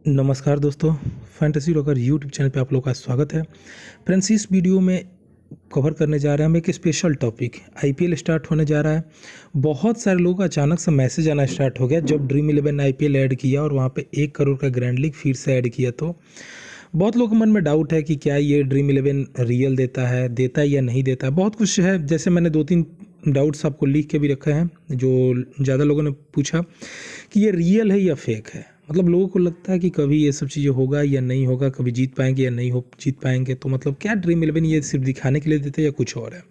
नमस्कार दोस्तों, fantasy rocker YouTube channel पे आप लोग का स्वागत है। फ्रेंड्स, इस वीडियो में कवर करने जा रहे हैं हम एक स्पेशल टॉपिक। आईपीएल स्टार्ट होने जा रहा है। बहुत सारे लोगों का अचानक से मैसेज आना स्टार्ट हो गया जब ड्रीम 11 आईपीएल ऐड किया और वहाँ पे 1 करोड़ का ग्रैंड लीग फिर से ऐड किया, तो बहुत लोगों के मन में डाउट है कि क्या ये ड्रीम 11 रियल देता है या नहीं देता है। बहुत कुछ है, जैसे मैंने 2-3 डाउट्स आपको लिख के भी रखे हैं जो ज़्यादा लोगों ने पूछा कि ये रियल है या फेक है। मतलब लोगों को लगता है कि कभी ये सब चीज़ें होगा या नहीं होगा, कभी जीत पाएंगे या नहीं हो जीत पाएंगे। तो मतलब क्या ड्रीम 11 ये सिर्फ दिखाने के लिए देते हैं या कुछ और है।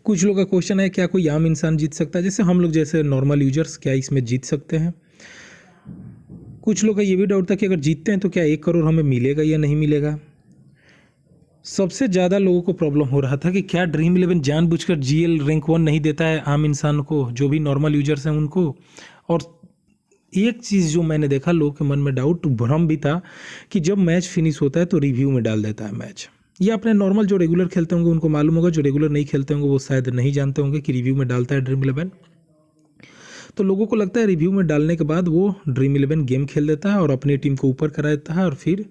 कुछ लोगों का क्वेश्चन है क्या कोई आम इंसान जीत सकता है, जैसे हम लोग जैसे नॉर्मल यूजर्स, क्या इसमें जीत सकते हैं। कुछ लोग का ये भी डाउट था कि अगर जीतते हैं तो क्या 1 करोड़ हमें मिलेगा या नहीं मिलेगा। सबसे ज़्यादा लोगों को प्रॉब्लम हो रहा था कि क्या ड्रीम 11 जानबूझकर जीएल रैंक 1 नहीं देता है आम इंसान को, जो भी नॉर्मल यूजर्स हैं उनको। और एक चीज़ जो मैंने देखा, लोगों के मन में डाउट भ्रम भी था कि जब मैच फिनिश होता है तो रिव्यू में डाल देता है मैच। ये अपने नॉर्मल जो रेगुलर खेलते होंगे उनको मालूम होगा, जो रेगुलर नहीं खेलते होंगे वो शायद नहीं जानते होंगे कि रिव्यू में डालता है ड्रीम 11। तो लोगों को लगता है रिव्यू में डालने के बाद वो ड्रीम 11 गेम खेल देता है और अपनी टीम को ऊपर करा देता है और फिर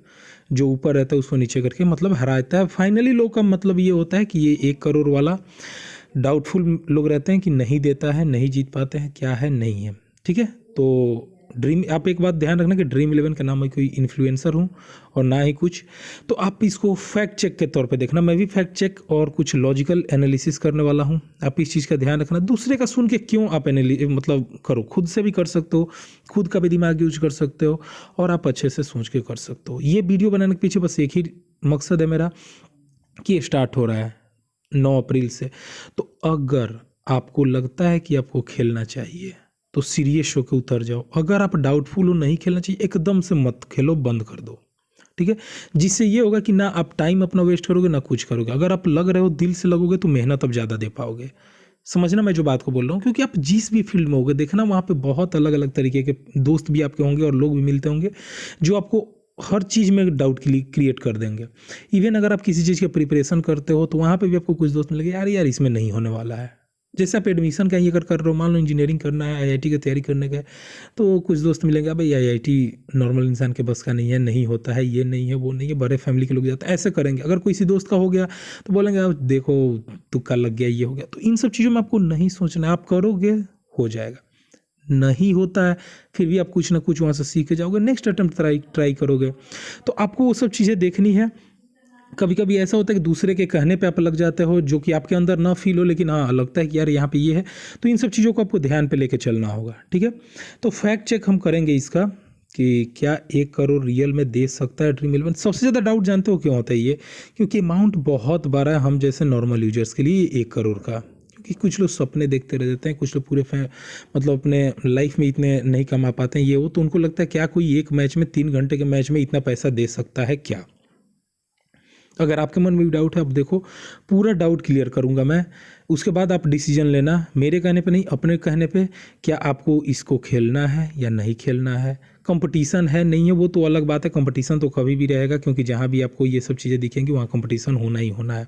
जो ऊपर रहता है उसको नीचे करके मतलब हरा देता है। फाइनली लोग का मतलब ये होता है कि ये 1 करोड़ वाला डाउटफुल लोग रहते हैं कि नहीं देता है, नहीं जीत पाते हैं, क्या है नहीं है। ठीक है, तो ड्रीम, आप एक बात ध्यान रखना कि ड्रीम 11 का नाम मैं कोई इन्फ्लुएंसर हूँ और ना ही कुछ, तो आप इसको फैक्ट चेक के तौर पे देखना। मैं भी फैक्ट चेक और कुछ लॉजिकल एनालिसिस करने वाला हूँ, आप इस चीज़ का ध्यान रखना। दूसरे का सुन के क्यों आप मतलब करो, खुद से भी कर सकते हो, खुद का भी दिमाग यूज कर सकते हो और आप अच्छे से सोच के कर सकते हो। ये वीडियो बनाने के पीछे बस एक ही मकसद है मेरा कि ये स्टार्ट हो रहा है 9 अप्रैल से। तो अगर आपको लगता है कि आपको खेलना चाहिए तो सीरियस होकर उतर जाओ। अगर आप डाउटफुल हो, नहीं खेलना चाहिए, एकदम से मत खेलो, बंद कर दो। ठीक है, जिससे ये होगा कि ना आप टाइम अपना वेस्ट करोगे ना कुछ करोगे। अगर आप लग रहे हो, दिल से लगोगे तो मेहनत आप ज़्यादा दे पाओगे। समझना मैं जो बात को बोल रहा हूँ, क्योंकि आप जिस भी फील्ड में होगे देखना वहाँ पे बहुत अलग अलग तरीके के दोस्त भी आपके होंगे और लोग भी मिलते होंगे जो आपको हर चीज़ में डाउट क्रिएट कर देंगे। इवन अगर आप किसी चीज़ की प्रिपरेशन करते हो तो वहाँ पे भी आपको कुछ दोस्त मिलेंगे, यार इसमें नहीं होने वाला है। जैसे आप एडमिशन कहीं अगर कर रहे हो, मान लो इंजीनियरिंग करना है, आईआईटी की तैयारी करने का है, तो कुछ दोस्त मिलेंगे, भाई आईआईटी नॉर्मल इंसान के बस का नहीं है, नहीं होता है, ये नहीं है, वो नहीं है, बड़े फैमिली के लोग जाते हैं, ऐसे करेंगे। अगर किसी दोस्त का हो गया तो बोलेंगे आप देखो तुक्का लग गया, ये हो गया। तो इन सब चीज़ों में आपको नहीं सोचना, आप करोगे हो जाएगा। नहीं होता है फिर भी आप कुछ ना कुछ वहाँ से सीख के जाओगे, नेक्स्ट अटेम्प्ट ट्राई करोगे। तो आपको वो सब चीज़ें देखनी है। कभी कभी ऐसा होता है कि दूसरे के कहने पे आप लग जाते हो जो कि आपके अंदर ना फील हो, लेकिन हाँ लगता है कि यार यहाँ पे ये है। तो इन सब चीज़ों को आपको ध्यान पे लेके चलना होगा। ठीक है, तो फैक्ट चेक हम करेंगे इसका कि क्या 1 करोड़ रियल में दे सकता है ड्रीम 11। सबसे ज़्यादा डाउट जानते हो क्यों होता है ये, क्योंकि अमाउंट बहुत बड़ा है हम जैसे नॉर्मल यूजर्स के लिए 1 करोड़ का। क्योंकि कुछ लोग सपने देखते रह जाते हैं, कुछ लोग पूरे मतलब अपने लाइफ में इतने नहीं कमा पाते हैं ये वो, तो उनको लगता है क्या कोई एक मैच में 3 घंटे के मैच में इतना पैसा दे सकता है क्या। अगर आपके मन में भी डाउट है, अब देखो पूरा डाउट क्लियर करूंगा मैं, उसके बाद आप डिसीजन लेना मेरे कहने पे नहीं, अपने कहने पे। क्या आपको इसको खेलना है या नहीं खेलना है। कंपटीशन है नहीं है वो तो अलग बात है, कंपटीशन तो कभी भी रहेगा, क्योंकि जहाँ भी आपको ये सब चीज़ें दिखेंगी वहाँ कंपटीशन होना ही होना है।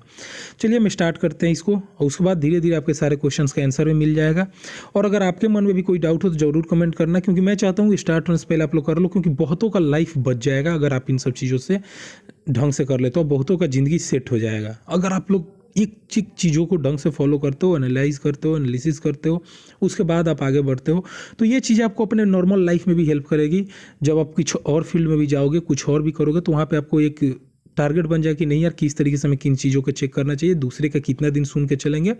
चलिए हम स्टार्ट करते हैं इसको, और उसके बाद धीरे धीरे आपके सारे क्वेश्चंस का आंसर भी मिल जाएगा। और अगर आपके मन में भी कोई डाउट हो तो ज़रूर कमेंट करना, क्योंकि मैं चाहता हूँ स्टार्ट होने से पहले आप लोग कर लो, क्योंकि बहुतों का लाइफ बच जाएगा अगर आप इन सब चीज़ों से ढंग से कर लेते हो। बहुतों का ज़िंदगी सेट हो जाएगा अगर आप लोग एक चीज़ों को ढंग से फॉलो करते हो, एनालाइज करते हो, एनालिसिस करते हो, उसके बाद आप आगे बढ़ते हो। तो ये चीज़ें आपको अपने नॉर्मल लाइफ में भी हेल्प करेगी। जब आप कुछ और फील्ड में भी जाओगे, कुछ और भी करोगे, तो वहाँ पे आपको एक टारगेट बन जाए कि नहीं यार किस तरीके से हमें किन चीज़ों को चेक करना चाहिए, दूसरे का कितना दिन सुन के चलेंगे।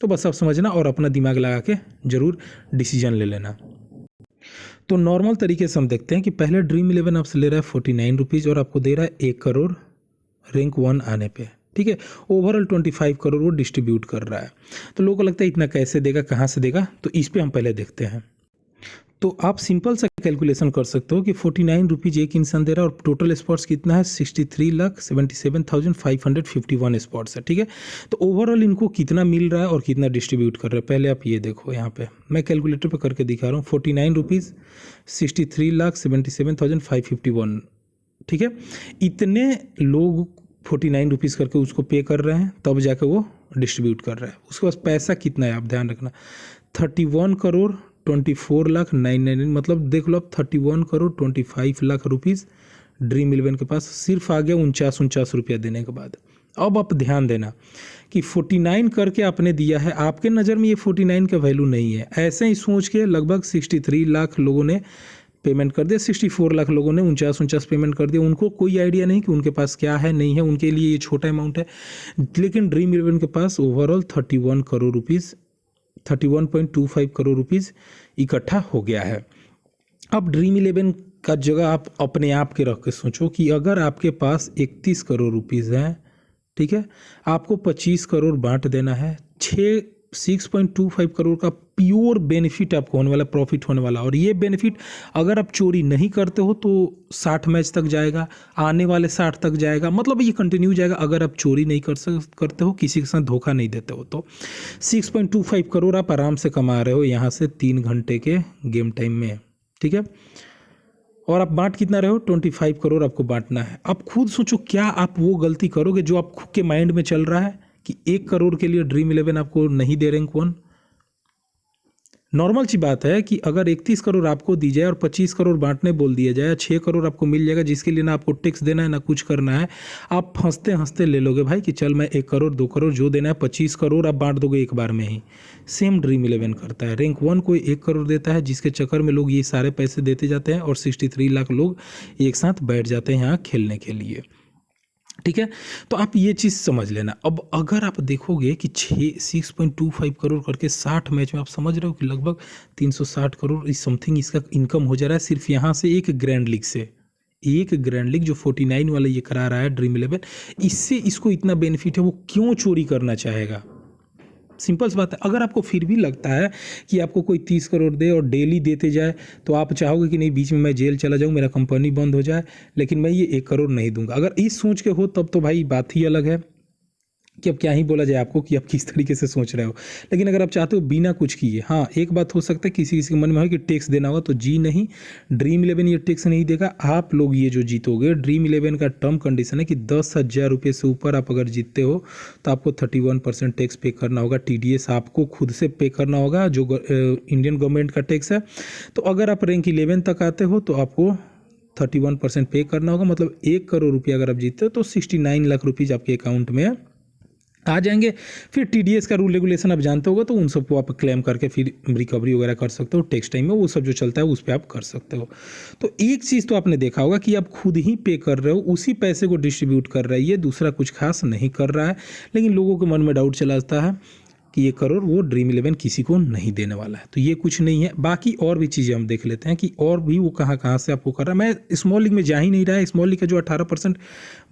तो बस आप समझना और अपना दिमाग लगा के ज़रूर डिसीजन ले लेना। तो नॉर्मल तरीके से हम देखते हैं कि पहले ड्रीम 11 आपसे ले रहा है 49 रुपीज़ और आपको दे रहा है 1 करोड़ रैंक 1 आने पे। ठीक है, ओवरऑल 25 करोड़ वो डिस्ट्रीब्यूट कर रहा है। तो लोगों को लगता है इतना कैसे देगा, कहाँ से देगा, तो इस पे हम पहले देखते हैं। तो आप सिंपल सा कैलकुलेशन कर सकते हो कि 49 रुपीज़ एक इंसान दे रहा है और टोटल स्पॉट्स कितना है, 63,77,551 स्पॉट्स है। ठीक है, तो ओवरऑल इनको कितना मिल रहा है और कितना डिस्ट्रीब्यूट कर रहा है, पहले आप ये देखो। यहाँ पे मैं कैलकुलेटर पे करके दिखा रहा हूँ। 49 रुपीज़ 63,77,551। ठीक है, इतने लोग 49 रुपीज़ करके उसको पे कर रहे हैं, तब जाके वो डिस्ट्रीब्यूट कर रहा है। उसके पास पैसा कितना है आप ध्यान रखना, 31 करोड़ 24,999, मतलब देख लो आप 31,25,00,000 रुपीज़ ड्रीम इलेवन के पास सिर्फ आ गया 49 रुपया देने के बाद। अब आप ध्यान देना कि 49 करके आपने दिया है, आपके नज़र में ये 49 का वैल्यू नहीं है, ऐसे ही सोच के लगभग 63 लाख लोगों ने पेमेंट कर दिया, 64 लाख लोगों ने 49 पेमेंट कर दिया। उनको कोई आइडिया नहीं कि उनके पास क्या है नहीं है, उनके लिए ये छोटा अमाउंट है। लेकिन ड्रीम इलेवन के पास overall 31 crore rupees 31.25 crore rupees इकट्ठा हो गया है। अब ड्रीम इलेवन का जगह आप अपने आप के रख के सोचो कि अगर आपके पास 31 करोड़ रुपीज़ हैं, ठीक है, आपको 25 करोड़ बांट देना है, 6.25 करोड़ का प्योर बेनिफिट आपको होने वाला, प्रॉफिट होने वाला। और ये बेनिफिट अगर आप चोरी नहीं करते हो तो 60 मैच तक जाएगा, आने वाले 60 तक जाएगा, मतलब ये कंटिन्यू जाएगा। अगर आप चोरी नहीं करते हो, किसी के साथ धोखा नहीं देते हो, तो 6.25 करोड़ आप आराम से कमा रहे हो यहाँ से 3 घंटे के गेम टाइम में, ठीक है। और आप बांट कितना रहे हो, 25 करोड़ आपको बांटना है। अब खुद सोचो क्या आप वो गलती करोगे जो आप खुद के माइंड में चल रहा है कि 1 करोड़ के लिए ड्रीम इलेवन आपको नहीं दे रहे हैं। कौन, नॉर्मल सी बात है कि अगर 31 करोड़ आपको दी जाए और 25 करोड़ बांटने बोल दिया जाए, 6 करोड़ आपको मिल जाएगा जिसके लिए ना आपको टैक्स देना है ना कुछ करना है, आप हंसते हंसते ले लोगे भाई कि चल मैं 1 करोड़ 2 करोड़ जो देना है 25 करोड़ आप बांट दोगे एक बार में ही। सेम ड्रीम इलेवन करता है, रैंक 1 को 1 करोड़ देता है जिसके चक्कर में लोग ये सारे पैसे देते जाते हैं और 63 लाख लोग एक साथ बैठ जाते हैं यहाँ खेलने के लिए, ठीक है। तो आप ये चीज़ समझ लेना। अब अगर आप देखोगे कि 6.25 करोड़ करके 60 मैच में, आप समझ रहे हो कि लगभग 360 करोड़ इस समथिंग इसका इनकम हो जा रहा है सिर्फ यहाँ से एक ग्रैंड लीग से। एक ग्रैंड लीग जो 49 वाला ये करा रहा है ड्रीम इलेवन, इससे इसको इतना बेनिफिट है, वो क्यों चोरी करना चाहेगा। सिंपल सी बात है। अगर आपको फिर भी लगता है कि आपको कोई 30 करोड़ दे और डेली देते जाए तो आप चाहोगे कि नहीं बीच में मैं जेल चला जाऊँ, मेरा कंपनी बंद हो जाए, लेकिन मैं ये 1 करोड़ नहीं दूंगा। अगर इस सोच के हो तब तो भाई बात ही अलग है कि अब क्या ही बोला जाए आपको कि आप किस तरीके से सोच रहे हो। लेकिन अगर आप चाहते हो बिना कुछ किए, हाँ एक बात हो सकता है किसी किसी के मन में हो कि टैक्स देना होगा, तो जी नहीं, ड्रीम इलेवन ये टैक्स नहीं देगा। आप लोग ये जो जीतोगे, ड्रीम इलेवन का टर्म कंडीशन है कि 10,000 रुपये से ऊपर आप अगर जीतते हो तो आपको 31% टैक्स पे करना होगा। TDS आपको खुद से पे करना होगा जो इंडियन गवर्नमेंट का टैक्स है। तो अगर आप रैंक 11 तक आते हो तो आपको 31% पे करना होगा, मतलब 1 करोड़ रुपये अगर आप जीतते हो तो 69 लाख रुपीज़ आपके अकाउंट में आ जाएंगे। फिर TDS का रूल रेगुलेशन आप जानते होगा, तो उन सबको आप क्लेम करके फिर रिकवरी वगैरह कर सकते हो टैक्स टाइम में, वो सब जो चलता है उस पर आप कर सकते हो। तो एक चीज़ तो आपने देखा होगा कि आप खुद ही पे कर रहे हो, उसी पैसे को डिस्ट्रीब्यूट कर रहा है, ये दूसरा कुछ खास नहीं कर रहा है। लेकिन लोगों के मन में डाउट चला आता है कि 1 करोड़ वो ड्रीम इलेवन किसी को नहीं देने वाला है, तो ये कुछ नहीं है। बाकी और भी चीज़ें हम देख लेते हैं कि और भी वो कहाँ कहाँ से आपको कर रहा है। मैं स्मॉल लीग में जा ही नहीं रहा है। स्मॉल लीग का जो 18%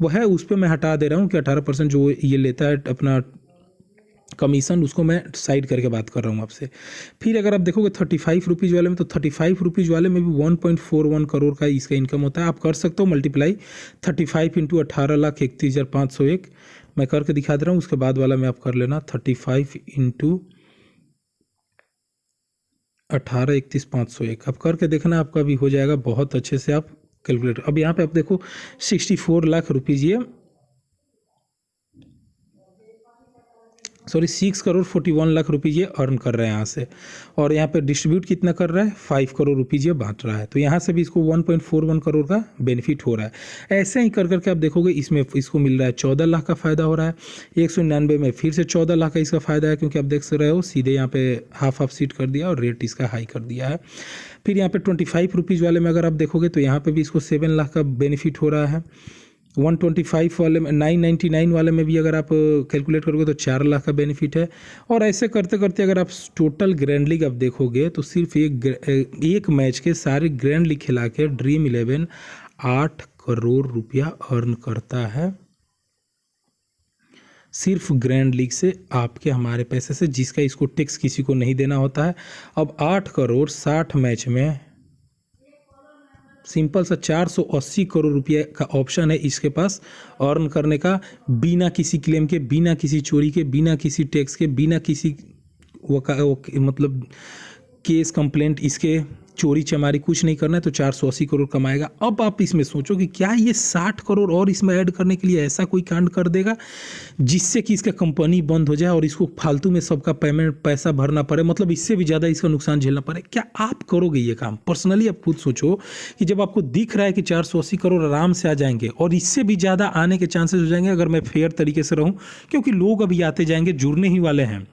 वो है उस पर मैं हटा दे रहा हूँ कि 18% जो ये लेता है अपना कमीशन, उसको मैं साइड करके बात कर रहा हूँ आपसे। फिर अगर आप देखोगे 35 रुपीज़ वाले में, तो 35 रुपीज़ वाले में भी 1.41 करोड़ का इसका इनकम होता है। आप कर सकते हो मल्टीप्लाई 35 इंटू 18,31,501, मैं करके दिखा दे रहा हूँ। उसके बाद वाला में आप कर लेना 35 इंटू 18,31,501, आप करके देखना, आपका भी हो जाएगा बहुत अच्छे से। आप कैलकुलेटर, अब यहाँ पे आप देखो 64 लाख रुपीज़, ये 6 करोड़ 41 लाख रुपीज़ ये अर्न कर रहे हैं यहाँ से। और यहाँ पे डिस्ट्रीब्यूट कितना कर रहा है, 5 करोड़ रुपीज़ ये बांट रहा है। तो यहाँ से भी इसको 1.41 करोड़ का बेनिफिट हो रहा है। ऐसे ही कर करके आप देखोगे इसमें इसको मिल रहा है 14 लाख का फ़ायदा हो रहा है। 199 में फिर से 14 लाख का इसका फ़ायदा है, क्योंकि आप देख रहे हो सीधे यहाँ पे हाफ सीट कर दिया और रेट इसका हाई कर दिया है। फिर यहाँ पे 25 रुपीज़ वाले में अगर आप देखोगे तो यहाँ पर भी इसको 7 लाख का बेनिफिट हो रहा है। 125 वाले में, 999 वाले में भी अगर आप कैलकुलेट करोगे तो 4 लाख का बेनिफिट है। और ऐसे करते करते अगर आप टोटल ग्रैंड लीग आप देखोगे तो सिर्फ एक मैच के सारे ग्रैंड लीग खिला के ड्रीम इलेवन 8 करोड़ रुपया अर्न करता है, सिर्फ ग्रैंड लीग से, आपके हमारे पैसे से, जिसका इसको टैक्स किसी को नहीं देना होता है। अब 8 करोड़ 60 मैच में सिंपल सा 480 करोड़ रुपये का ऑप्शन है इसके पास अर्न करने का, बिना किसी क्लेम के, बिना किसी चोरी के, बिना किसी टैक्स के, बिना किसी मतलब केस कंप्लेंट इसके चोरी चमारी कुछ नहीं करना है तो 480 करोड़ कमाएगा। अब आप इसमें सोचो कि क्या ये 60 करोड़ और इसमें ऐड करने के लिए ऐसा कोई कांड कर देगा जिससे कि इसका कंपनी बंद हो जाए और इसको फालतू में सबका पेमेंट पैसा भरना पड़े, मतलब इससे भी ज़्यादा इसका नुकसान झेलना पड़े? क्या आप करोगे ये काम? पर्सनली आप खुद सोचो कि जब आपको दिख रहा है कि 480 करोड़ आराम से आ जाएंगे और इससे भी ज़्यादा आने के चांसेस हो जाएंगे अगर मैं फेयर तरीके से रहूँ, क्योंकि लोग अभी आते जाएंगे, जुड़ने ही वाले हैं।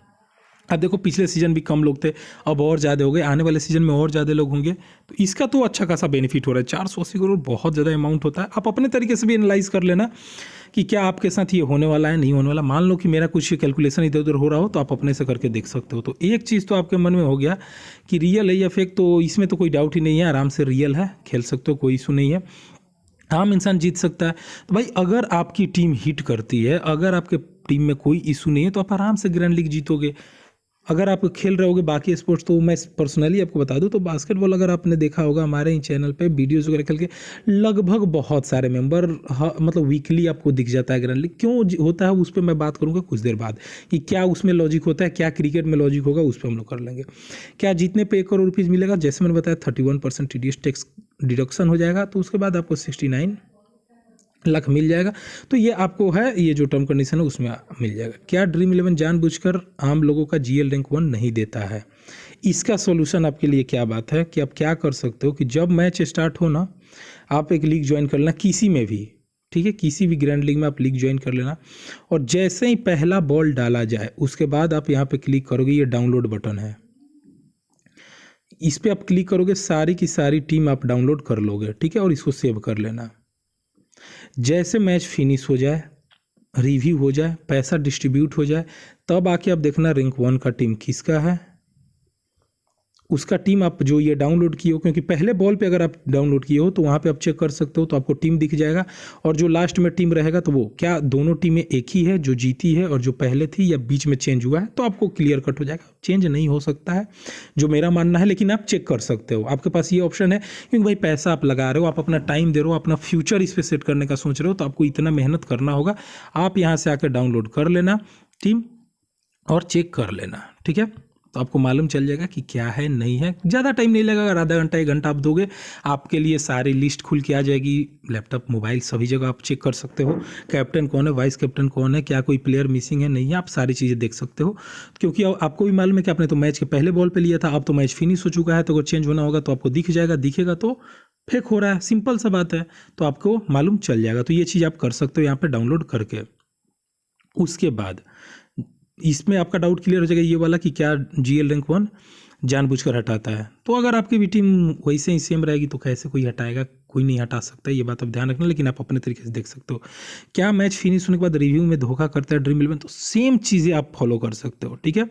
अब देखो पिछले सीजन भी कम लोग थे, अब और ज़्यादा हो गए, आने वाले सीजन में और ज़्यादा लोग होंगे, तो इसका तो अच्छा खासा बेनिफिट हो रहा है। 480 करोड़ बहुत ज़्यादा अमाउंट होता है। आप अपने तरीके से भी एनालाइज कर लेना कि क्या आपके साथ ये होने वाला है, नहीं होने वाला। मान लो कि मेरा कुछ कैलकुलेशन इधर उधर हो रहा हो तो आप अपने से करके देख सकते हो। तो एक चीज़ तो आपके मन में हो गया कि रियल है या फेक, तो इसमें तो कोई डाउट ही नहीं है, आराम से रियल है, खेल सकते हो, कोई इशू नहीं है, आम इंसान जीत सकता है। तो भाई अगर आपकी टीम हिट करती है, अगर आपके टीम में कोई इशू नहीं है तो आप आराम से ग्रैंड लीग जीतोगे। अगर आप खेल रहे होगे बाकी स्पोर्ट्स, तो मैं पर्सनली आपको बता दूं तो बास्केटबॉल अगर आपने देखा होगा हमारे ही चैनल पे वीडियोज़ वगैरह खेल के, लगभग बहुत सारे मेंबर मतलब वीकली आपको दिख जाता है ग्रैंड लीग। क्यों होता है उस पर मैं बात करूंगा कुछ देर बाद कि क्या उसमें लॉजिक होता है, क्या क्रिकेट में लॉजिक होगा, उस पर हम लोग कर लेंगे। क्या जीतने पे 1 करोड़ रुपीज़ मिलेगा, जैसे मैंने बताया 31% TDS टैक्स डिडक्शन हो जाएगा, तो उसके बाद आपको 69 लाख मिल जाएगा। तो ये आपको है, ये जो टर्म कंडीशन है उसमें मिल जाएगा। क्या ड्रीम 11 जानबूझकर आम लोगों का GL रैंक 1 नहीं देता है? इसका सॉल्यूशन आपके लिए क्या बात है कि आप क्या कर सकते हो कि जब मैच स्टार्ट हो ना, आप एक लीग ज्वाइन कर लेना किसी में भी, ठीक है, किसी भी ग्रैंड लीग में आप लीग ज्वाइन कर लेना, और जैसे ही पहला बॉल डाला जाए उसके बाद आप यहाँ पे क्लिक करोगे, ये डाउनलोड बटन है, इस पर आप क्लिक करोगे, सारी की सारी टीम आप डाउनलोड कर लोगे, ठीक है, और इसको सेव कर लेना। जैसे मैच फिनिश हो जाए, रिव्यू हो जाए, पैसा डिस्ट्रीब्यूट हो जाए, तब आके आप देखना रैंक 1 का टीम किसका है, उसका टीम आप जो ये डाउनलोड किए हो, क्योंकि पहले बॉल पे अगर आप डाउनलोड किए हो तो वहाँ पे आप चेक कर सकते हो, तो आपको टीम दिख जाएगा। और जो लास्ट में टीम रहेगा तो वो क्या दोनों टीमें एक ही है, जो जीती है और जो पहले थी, या बीच में चेंज हुआ है, तो आपको क्लियर कट हो जाएगा। चेंज नहीं हो सकता है जो मेरा मानना है, लेकिन आप चेक कर सकते हो, आपके पास ये ऑप्शन है, क्योंकि भाई पैसा आप लगा रहे हो, आप अपना टाइम दे रहे हो, अपना फ्यूचर इस पर सेट करने का सोच रहे हो, तो आपको इतना मेहनत करना होगा। आप यहाँ से आकर डाउनलोड कर लेना टीम और चेक कर लेना, ठीक है, तो आपको मालूम चल जाएगा कि क्या है नहीं है। ज़्यादा टाइम नहीं लगेगा, अगर आधा घंटा 1 घंटा आप दोगे, आपके लिए सारी लिस्ट खुल के आ जाएगी। लैपटॉप, मोबाइल, सभी जगह आप चेक कर सकते हो कैप्टन कौन है, वाइस कैप्टन कौन है, क्या कोई प्लेयर मिसिंग है, नहीं है, आप सारी चीज़ें देख सकते हो। क्योंकि आपको भी मालूम है कि आपने तो मैच के पहले बॉल पर लिया था, अब तो मैच फिनिश हो चुका है, तो अगर चेंज होना होगा तो आपको दिख जाएगा, दिखेगा तो फेक हो रहा है, सिंपल सा बात है, तो आपको मालूम चल जाएगा। तो ये चीज़ आप कर सकते हो यहाँ पर डाउनलोड करके। उसके बाद इसमें आपका डाउट क्लियर हो जाएगा ये वाला कि क्या GL रैंक 1 जानबूझकर हटाता है। तो अगर आपकी भी टीम वैसे ही सेम रहेगी तो कैसे कोई हटाएगा, कोई नहीं हटा सकता, ये बात आप ध्यान रखना, लेकिन आप अपने तरीके से देख सकते हो। क्या मैच फिनिश होने के बाद रिव्यू में धोखा करता है ड्रीम 11, तो सेम चीज़ें आप फॉलो कर सकते हो, ठीक है।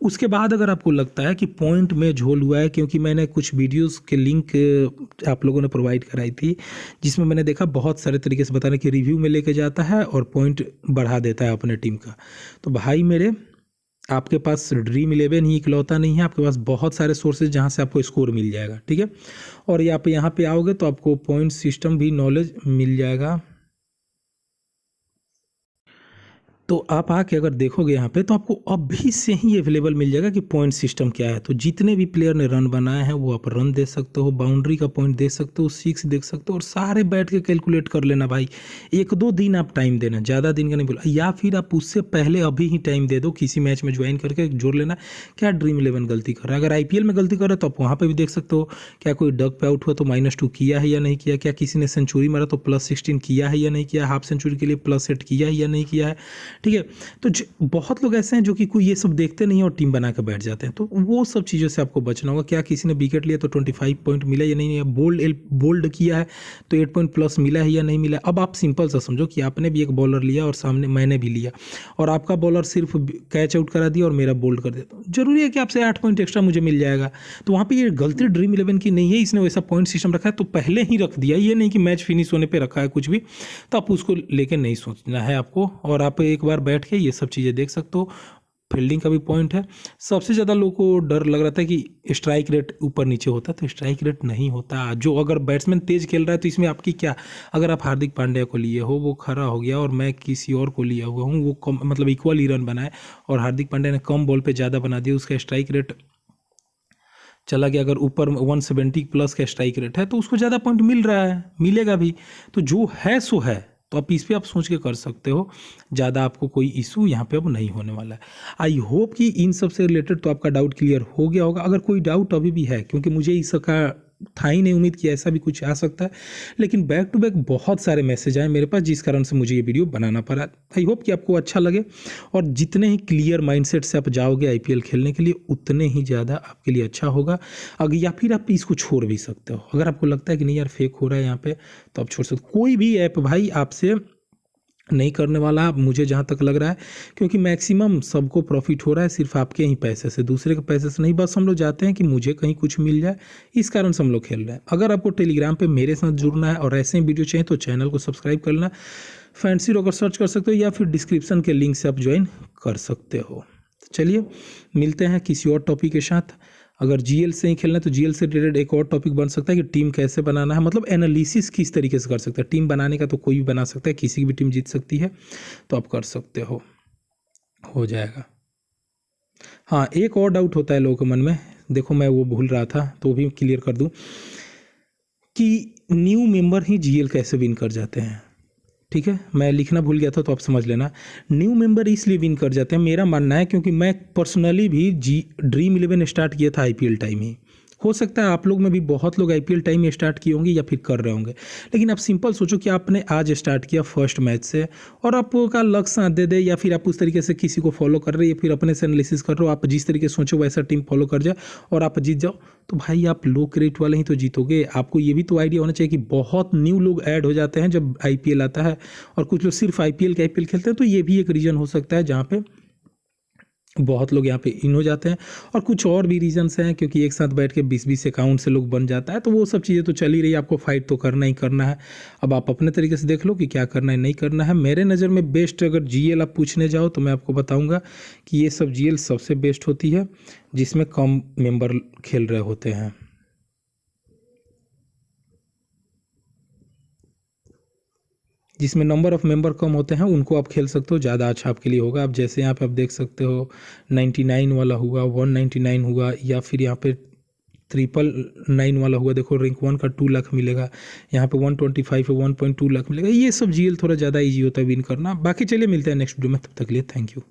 उसके बाद अगर आपको लगता है कि पॉइंट में झोल हुआ है, क्योंकि मैंने कुछ वीडियोस के लिंक आप लोगों ने प्रोवाइड कराई थी, जिसमें मैंने देखा बहुत सारे तरीके से बताने कि रिव्यू में लेके जाता है और पॉइंट बढ़ा देता है अपने टीम का। तो भाई मेरे, आपके पास ड्रीम 11 ही इकलौता नहीं है, आपके पास बहुत सारे सोर्सेज जहाँ से आपको स्कोर मिल जाएगा, ठीक है। और आप यहाँ पे आओगे तो आपको पॉइंट सिस्टम भी नॉलेज मिल जाएगा। तो आप आके अगर देखोगे यहाँ पे तो आपको अभी से ही अवेलेबल मिल जाएगा कि पॉइंट सिस्टम क्या है। तो जितने भी प्लेयर ने रन बनाए हैं वो आप रन दे सकते हो, बाउंड्री का पॉइंट दे सकते हो, 6 देख सकते हो, और सारे बैठ के कैलकुलेट कर लेना भाई। 1-2 दिन आप टाइम देना, ज़्यादा दिन का नहीं बोला, या फिर आप उससे पहले अभी ही टाइम दे दो, किसी मैच में ज्वाइन करके जोड़ लेना क्या ड्रीम 11 गलती कर रहा है। अगर IPL में गलती कर रहा है तो आप वहाँ पर भी देख सकते हो, क्या कोई डक पे आउट हुआ तो -2 किया है या नहीं किया, क्या किसी ने सेंचुरी मारा तो +16 किया है या नहीं किया, हाफ सेंचुरी के लिए +8 किया है या नहीं किया है, ठीक है। तो बहुत लोग ऐसे हैं जो कि कोई ये सब देखते नहीं और टीम बना के बैठ जाते हैं, तो वो सब चीज़ों से आपको बचना होगा। क्या किसी ने विकेट लिया तो 25 पॉइंट मिला या नहीं, बोल्ड किया है तो 8 पॉइंट प्लस मिला है या नहीं मिला। अब आप सिंपल सा समझो कि आपने भी एक बॉलर लिया और सामने मैंने भी लिया, और आपका बॉलर सिर्फ कैच आउट करा दिया और मेरा बोल्ड कर दिया, तो जरूरी है कि आपसे 8 पॉइंट एक्स्ट्रा मुझे मिल जाएगा। तो वहाँ पर ये गलती ड्रीम 11 की नहीं है, इसने वैसा पॉइंट सिस्टम रखा है तो पहले ही रख दिया, ये नहीं कि मैच फिनिश होने पर रखा है कुछ भी, तो आप उसको लेके नहीं सोचना है आपको। और आप एक बार बैठ के ये सब चीज़ें देख सकते हो। फील्डिंग का भी पॉइंट है। सबसे ज़्यादा लोगों को डर लग रहा था कि स्ट्राइक रेट ऊपर नीचे होता, तो स्ट्राइक रेट नहीं होता। जो अगर बैट्समैन तेज खेल रहा है तो इसमें आपकी क्या, अगर आप हार्दिक पांड्या को लिए हो वो खरा हो गया और मैं किसी और को लिया हुआ हूँ, वो कम मतलब इक्वल ही रन बनाए, और हार्दिक पांड्या ने कम बॉल पे ज़्यादा बना दिया, उसका स्ट्राइक रेट चला गया, अगर ऊपर 170 प्लस का स्ट्राइक रेट है तो उसको ज़्यादा पॉइंट मिल रहा है, मिलेगा भी। तो जो है सो है, तो आप इस पे आप सोच के कर सकते हो, ज़्यादा आपको कोई इशू यहाँ पे अब नहीं होने वाला है। आई होप कि इन सब से रिलेटेड तो आपका डाउट क्लियर हो गया होगा। अगर कोई डाउट अभी भी है, क्योंकि मुझे इसका था ही नहीं उम्मीद कि ऐसा भी कुछ आ सकता है, लेकिन बैक टू बैक बहुत सारे मैसेज आए मेरे पास, जिस कारण से मुझे ये वीडियो बनाना पड़ा। आई होप कि आपको अच्छा लगे, और जितने ही क्लियर माइंडसेट से आप जाओगे आईपीएल खेलने के लिए, उतने ही ज़्यादा आपके लिए अच्छा होगा। अगर या फिर आप इसको छोड़ भी सकते हो, अगर आपको लगता है कि नहीं यार फेक हो रहा है यहाँ पे, तो आप छोड़ सकते हो। कोई भी ऐप भाई आपसे नहीं करने वाला, मुझे जहाँ तक लग रहा है, क्योंकि मैक्सिमम सबको प्रॉफिट हो रहा है सिर्फ आपके ही पैसे से, दूसरे के पैसे से नहीं। बस हम लोग चाहते हैं कि मुझे कहीं कुछ मिल जाए, इस कारण से हम लोग खेल रहे हैं। अगर आपको टेलीग्राम पे मेरे साथ जुड़ना है और ऐसे ही वीडियो चाहिए तो चैनल को सब्सक्राइब कर लेना, फैंसी रॉकर सर्च कर सकते हो, या फिर डिस्क्रिप्शन के लिंक से आप ज्वाइन कर सकते हो। चलिए मिलते हैं किसी और टॉपिक के साथ। अगर जीएल से ही खेलना है तो जीएल से रिलेटेड एक और टॉपिक बन सकता है कि टीम कैसे बनाना है, मतलब एनालिसिस किस तरीके से कर सकता है। टीम बनाने का तो कोई भी बना सकता है, किसी की भी टीम जीत सकती है, तो आप कर सकते हो जाएगा। हाँ, एक और डाउट होता है लोगों के मन में, देखो मैं वो भूल रहा था तो वो भी क्लियर कर दूं कि न्यू मेंबर ही जीएल कैसे विन कर जाते हैं। ठीक है, मैं लिखना भूल गया था तो आप समझ लेना। न्यू मेंबर इसलिए विन कर जाते हैं, मेरा मानना है, क्योंकि मैं पर्सनली भी ड्रीम 11 स्टार्ट किया था आईपीएल टाइम ही। हो सकता है आप लोग में भी बहुत लोग आईपीएल टाइम में स्टार्ट किए होंगे या फिर कर रहे होंगे, लेकिन आप सिंपल सोचो कि आपने आज स्टार्ट किया फर्स्ट मैच से, और आपका लक साथ दे दे, या फिर आप उस तरीके से किसी को फॉलो कर रहे हो या फिर अपने से एनालिसिस कर रहे हो, आप जिस तरीके से सोचो वैसा टीम फॉलो कर जाए और आप जीत जाओ, तो भाई आप लो क्रेडिट वाले ही तो जीतोगे। आपको ये भी तो आइडिया होना चाहिए कि बहुत न्यू लोग ऐड हो जाते हैं जब आईपीएल आता है, और कुछ लोग सिर्फ आईपीएल खेलते हैं, तो ये भी एक रीज़न हो सकता है जहाँ पे बहुत लोग यहाँ पे इन हो जाते हैं। और कुछ और भी रीजंस हैं, क्योंकि एक साथ बैठ के 20-20 अकाउंट से लोग बन जाता है, तो वो सब चीज़ें तो चल ही रही है, आपको फाइट तो करना ही करना है। अब आप अपने तरीके से देख लो कि क्या करना है नहीं करना है। मेरे नज़र में बेस्ट अगर जीएल आप पूछने जाओ तो मैं आपको बताऊँगा कि ये सब जीएल सबसे बेस्ट होती है जिसमें कम मेंबर खेल रहे होते हैं। जिसमें नंबर ऑफ़ मेंबर कम होते हैं उनको आप खेल सकते हो, ज़्यादा अच्छा आपके लिए होगा। आप जैसे यहाँ पे आप देख सकते हो 99 वाला हुआ, 199 हुआ, या फिर यहाँ पे 999 वाला हुआ, देखो रैंक 1 का 2 लाख मिलेगा, यहाँ पे 125 है 1.2 लाख मिलेगा। ये सब जीएल थोड़ा ज़्यादा ईजी होता है विन करना। बाकी चलिए मिलते हैं नेक्स्ट वीडियो में, तब तक के लिए थैंक यू।